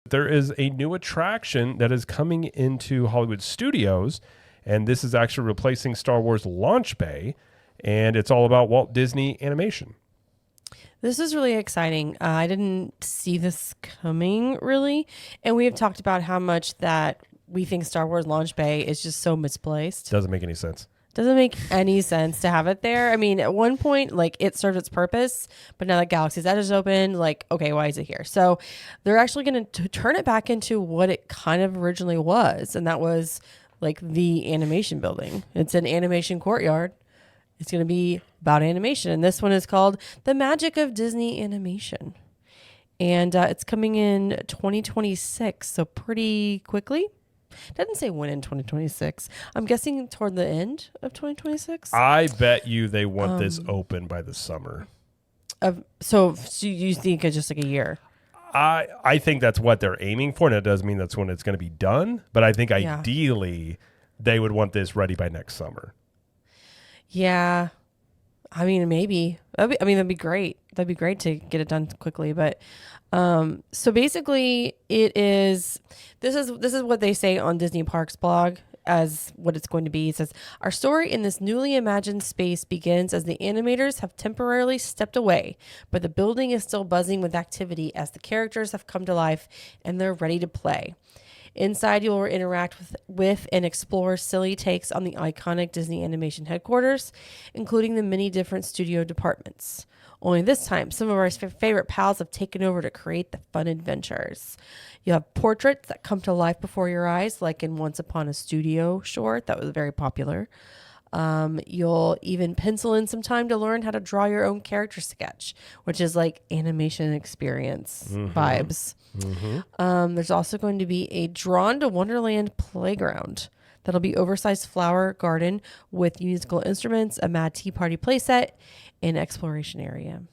There is a new attraction that is coming into Hollywood studios, and this is actually replacing Star Wars Launch Bay, and it's all about Walt Disney Animation. This is really exciting. I didn't see this coming, really. And we have talked about how much that we think Star Wars Launch Bay is just so misplaced. Doesn't make any sense. Doesn't make any sense to have it there. I mean, at one point, like, it served its purpose, but now that Galaxy's Edge is open, like, okay, why is it here? So they're actually going to turn it back into what it kind of originally was, and that was, like, the animation building. It's an animation courtyard. It's going to be about animation. And this one is called The Magic of Disney Animation. And it's coming in 2026, so pretty quickly. Doesn't say when in 2026. I'm guessing toward the end of 2026. I bet you they want this open by the summer. So you think it's just like a year? I think that's what they're aiming for, and it does mean that's when it's going to be done. But I think ideally they would want this ready by next summer. Yeah. I mean, maybe. That'd be great. That'd be great to get it done quickly. But so basically, this is what they say on Disney Parks blog as what it's going to be. It says, our story in this newly imagined space begins as the animators have temporarily stepped away, but the building is still buzzing with activity as the characters have come to life and they're ready to play. Inside, you'll interact with and explore silly takes on the iconic Disney Animation headquarters, including the many different studio departments. Only this time, some of our favorite pals have taken over to create the fun adventures. You have portraits that come to life before your eyes, like in Once Upon a Studio short that was very popular. You'll even pencil in some time to learn how to draw your own character sketch, which is like animation experience vibes. There's also going to be a Drawn to Wonderland playground that'll be oversized flower garden with musical instruments, a Mad Tea Party playset, and exploration area.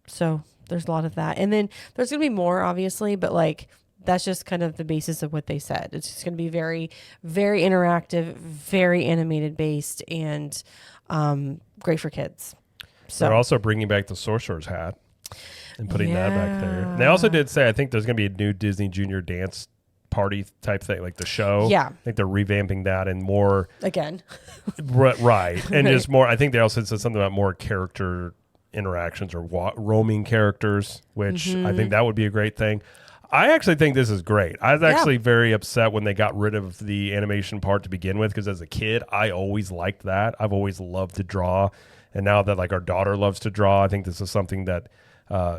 So there's a lot of that. And then there's going to be more, obviously, but like that's just kind of the basis of what they said. It's just going to be very, very interactive, very animated based, and great for kids. So they're also bringing back the Sorcerer's Hat and putting that back there. And they also did say, I think there's going to be a new Disney Junior dance party type thing, like the show. Yeah. I think they're revamping that and more. Again. Right. And just more, I think they also said something about more character interactions or roaming characters, which I think that would be a great thing. I actually think this is great. I was actually very upset when they got rid of the animation part to begin with, because as a kid, I always liked that. I've always loved to draw. And now that like our daughter loves to draw, I think this is something that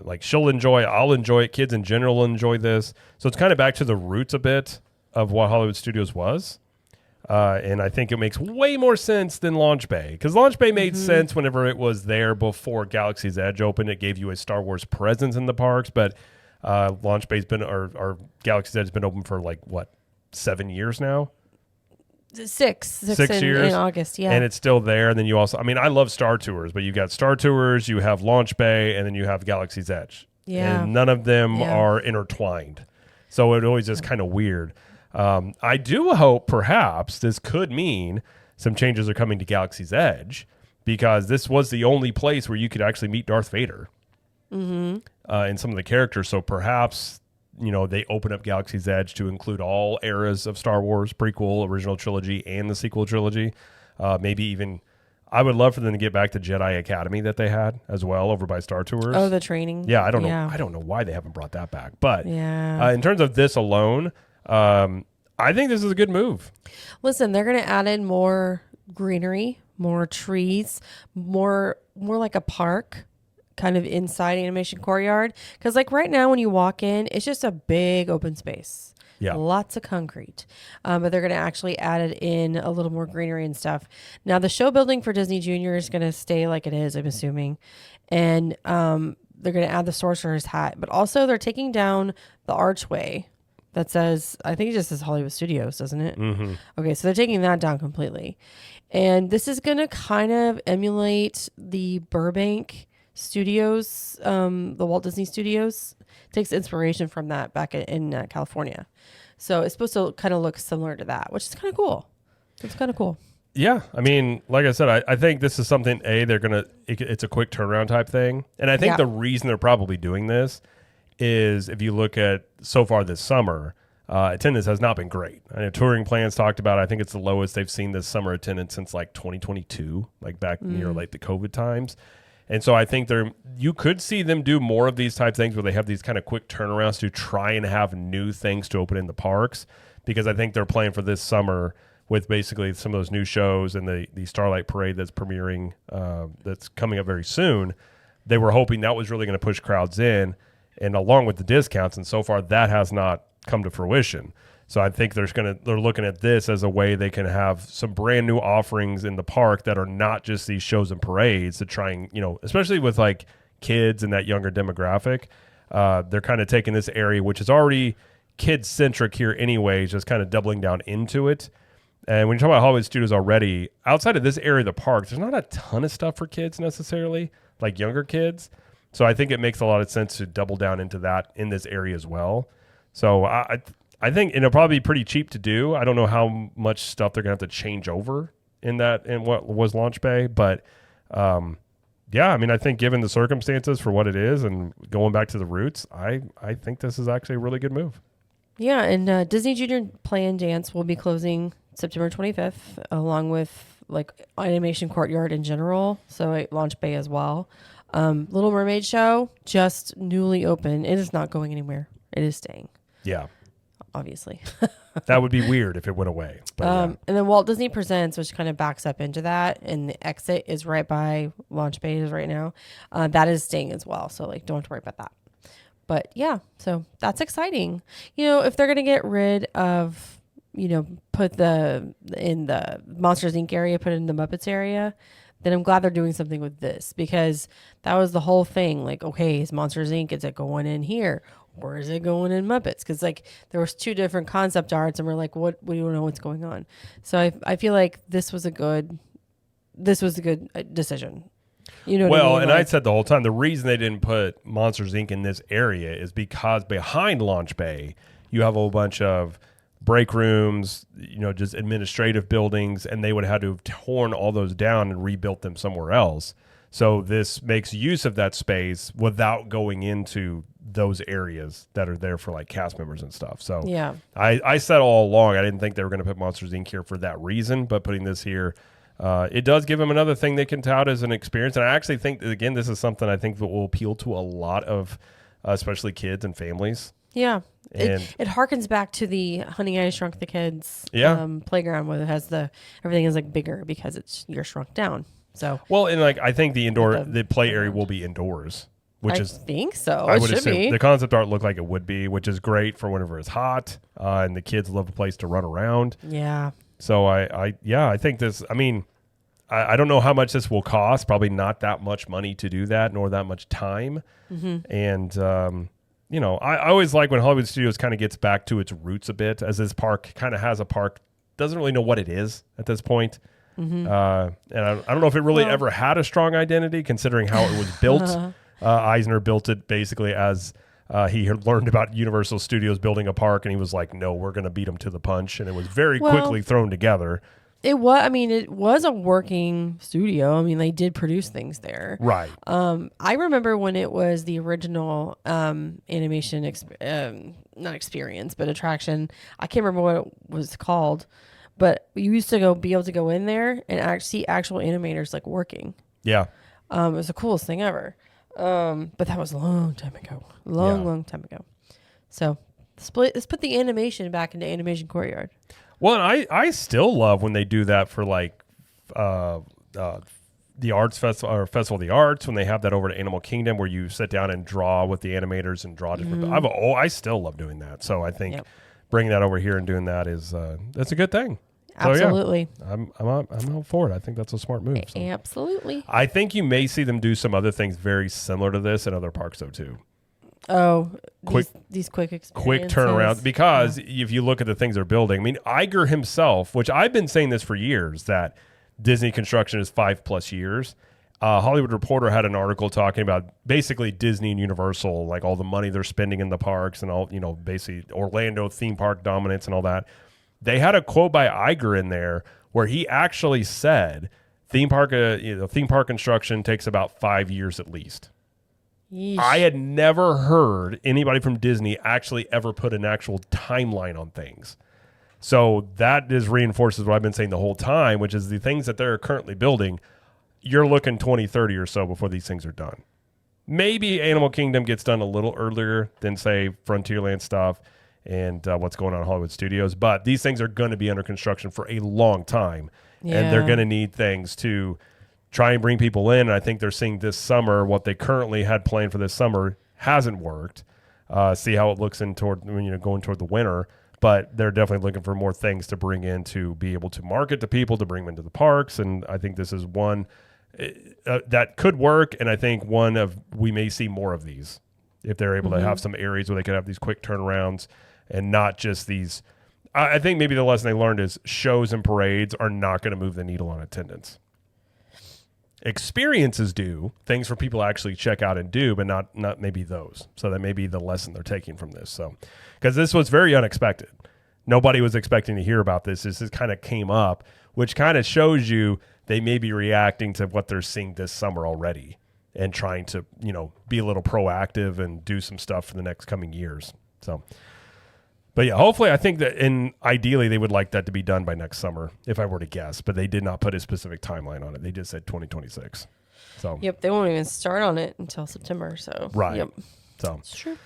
like she'll enjoy. I'll enjoy it. Kids in general will enjoy this. So it's kind of back to the roots a bit of what Hollywood Studios was. And I think it makes way more sense than Launch Bay, because Launch Bay made sense whenever it was there before Galaxy's Edge opened. It gave you a Star Wars presence in the parks, but Launch Bay's been, or Galaxy's Edge has been open for like, what, 7 years now? Six years in August, yeah. And it's still there. And then you also, I mean, I love Star Tours, but you've got Star Tours, you have Launch Bay, and then you have Galaxy's Edge. Yeah. And none of them are intertwined. So it always is kind of weird. I do hope perhaps this could mean some changes are coming to Galaxy's Edge, because this was the only place where you could actually meet Darth Vader and some of the characters. So perhaps, you know, they open up Galaxy's Edge to include all eras of Star Wars, prequel, original trilogy, and the sequel trilogy. Maybe even, I would love for them to get back to Jedi Academy that they had as well over by Star Tours. Oh, the training. Yeah, I don't know. I don't know why they haven't brought that back. But yeah. In terms of this alone, I think this is a good move. Listen, they're going to add in more greenery, more trees, more like a park kind of inside animation courtyard. Because like right now when you walk in, it's just a big open space. Yeah. Lots of concrete. But they're going to actually add it in a little more greenery and stuff. Now, the show building for Disney Junior is going to stay like it is, I'm assuming. And they're going to add the Sorcerer's Hat. But also they're taking down the archway that says, I think it just says Hollywood Studios, doesn't it? Mm-hmm. Okay, so they're taking that down completely. And this is going to kind of emulate the Burbank Studios, the Walt Disney Studios. Takes inspiration from that back in California. So it's supposed to kind of look similar to that, which is kind of cool. It's kind of cool. Yeah. I mean, like I said, I think this is something, it's a quick turnaround type thing. And I think the reason they're probably doing this is if you look at so far this summer, attendance has not been great. I know touring plans talked about, I think it's the lowest they've seen this summer attendance since like 2022, like back near like the COVID times. And so I think you could see them do more of these type things where they have these kind of quick turnarounds to try and have new things to open in the parks, because I think they're planning for this summer with basically some of those new shows and the Starlight Parade that's premiering, that's coming up very soon. They were hoping that was really going to push crowds in, and along with the discounts, and so far that has not come to fruition. So I think they're looking at this as a way they can have some brand new offerings in the park that are not just these shows and parades to try and, especially with like kids and that younger demographic. They're kind of taking this area, which is already kid centric here anyways, just kind of doubling down into it. And when you talk about Hollywood Studios already, outside of this area of the park, there's not a ton of stuff for kids necessarily, like younger kids. So I think it makes a lot of sense to double down into that in this area as well. So I think it'll probably be pretty cheap to do. I don't know how much stuff they're going to have to change over in what was Launch Bay. But, yeah, I mean, I think given the circumstances for what it is and going back to the roots, I think this is actually a really good move. Yeah, and Disney Junior Play and Dance will be closing September 25th, along with like Animation Courtyard in general, so Launch Bay as well. Little Mermaid Show, just newly open. It is not going anywhere. It is staying. Yeah. Obviously. That would be weird if it went away. But yeah. And then Walt Disney Presents, which kind of backs up into that, and the exit is right by Launch Bay is right now. That is staying as well, so like don't have to worry about that. But yeah, so that's exciting. If they're gonna get rid of, put in the Monsters Inc. area, put it in the Muppets area, then I'm glad they're doing something with this, because that was the whole thing. Like, okay, is Monsters Inc., is it going in here? Or is it going in Muppets? Because like there was two different concept arts, and we're like, what? We don't know what's going on. So I feel like this was a good decision. Well, I mean? And I said the whole time, the reason they didn't put Monsters Inc. in this area is because behind Launch Bay, you have a whole bunch of break rooms, just administrative buildings, and they would have had to have torn all those down and rebuilt them somewhere else. So this makes use of that space without going into those areas that are there for like cast members and stuff. So yeah, I said all along, I didn't think they were going to put Monsters Inc. here for that reason, but putting this here, it does give them another thing they can tout as an experience. And I actually think, again, this is something I think that will appeal to a lot of, especially kids and families. Yeah. And it harkens back to the Honey, I Shrunk the Kids playground, where it has everything is like bigger because you're shrunk down. So well, and like I think the play area will be indoors, which I think so. I would assume the concept art looked like it would be, which is great for whenever it's hot, and the kids love a place to run around. Yeah. So I think this. I mean, I don't know how much this will cost. Probably not that much money to do that, nor that much time. Mm-hmm. And I always like when Hollywood Studios kind of gets back to its roots a bit, as this park kind of has a park, doesn't really know what it is at this point. Mm-hmm. And I don't know if it really ever had a strong identity, considering how it was built. Eisner built it basically as he had learned about Universal Studios building a park, and he was like, no, we're going to beat them to the punch. And it was very quickly thrown together. It was a working studio. I mean, they did produce things there. Right. I remember when it was the original animation, not experience, but attraction. I can't remember what it was called, but you used to be able to go in there and see actual animators like working. Yeah. It was the coolest thing ever. But that was a long time ago. Long time ago. So let's put the animation back into Animation Courtyard. Well, and I still love when they do that for like the Arts Festival or Festival of the Arts, when they have that over to Animal Kingdom where you sit down and draw with the animators and draw different. I still love doing that. So I think bringing that over here and doing that is that's a good thing. Absolutely. So, yeah, I'm all for it. I think that's a smart move. So. Absolutely. I think you may see them do some other things very similar to this in other parks though too. Oh, these quick experiences. Quick turnaround, because if you look at the things they're building, I mean, Iger himself, which I've been saying this for years, that Disney construction is 5+ years. Hollywood Reporter had an article talking about basically Disney and Universal, like all the money they're spending in the parks and all, basically Orlando theme park dominance and all that. They had a quote by Iger in there where he actually said theme park construction takes about 5 years at least. Yeesh. I had never heard anybody from Disney actually ever put an actual timeline on things. So that just reinforces what I've been saying the whole time, which is the things that they're currently building, you're looking 2030 or so before these things are done. Maybe Animal Kingdom gets done a little earlier than, say, Frontierland stuff and what's going on in Hollywood Studios. But these things are going to be under construction for a long time. Yeah. And they're going to need things to try and bring people in. And I think they're seeing this summer, what they currently had planned for this summer hasn't worked. See how it looks in toward, going toward the winter. But they're definitely looking for more things to bring in to be able to market to people, to bring them into the parks. And I think this is one that could work. And I think we may see more of these if they're able to have some areas where they could have these quick turnarounds and not just these. I think maybe the lesson they learned is shows and parades are not going to move the needle on attendance. Experiences do, things for people to actually check out and do, but not maybe those. So that may be the lesson they're taking from this. So, because this was very unexpected. Nobody was expecting to hear about this. This kind of came up, which kind of shows you they may be reacting to what they're seeing this summer already and trying to, be a little proactive and do some stuff for the next coming years. So, but yeah, hopefully I think that ideally they would like that to be done by next summer, if I were to guess, but they did not put a specific timeline on it. They just said 2026. So, Yep. They won't even start on it until September. So, right. Yep. So, it's true.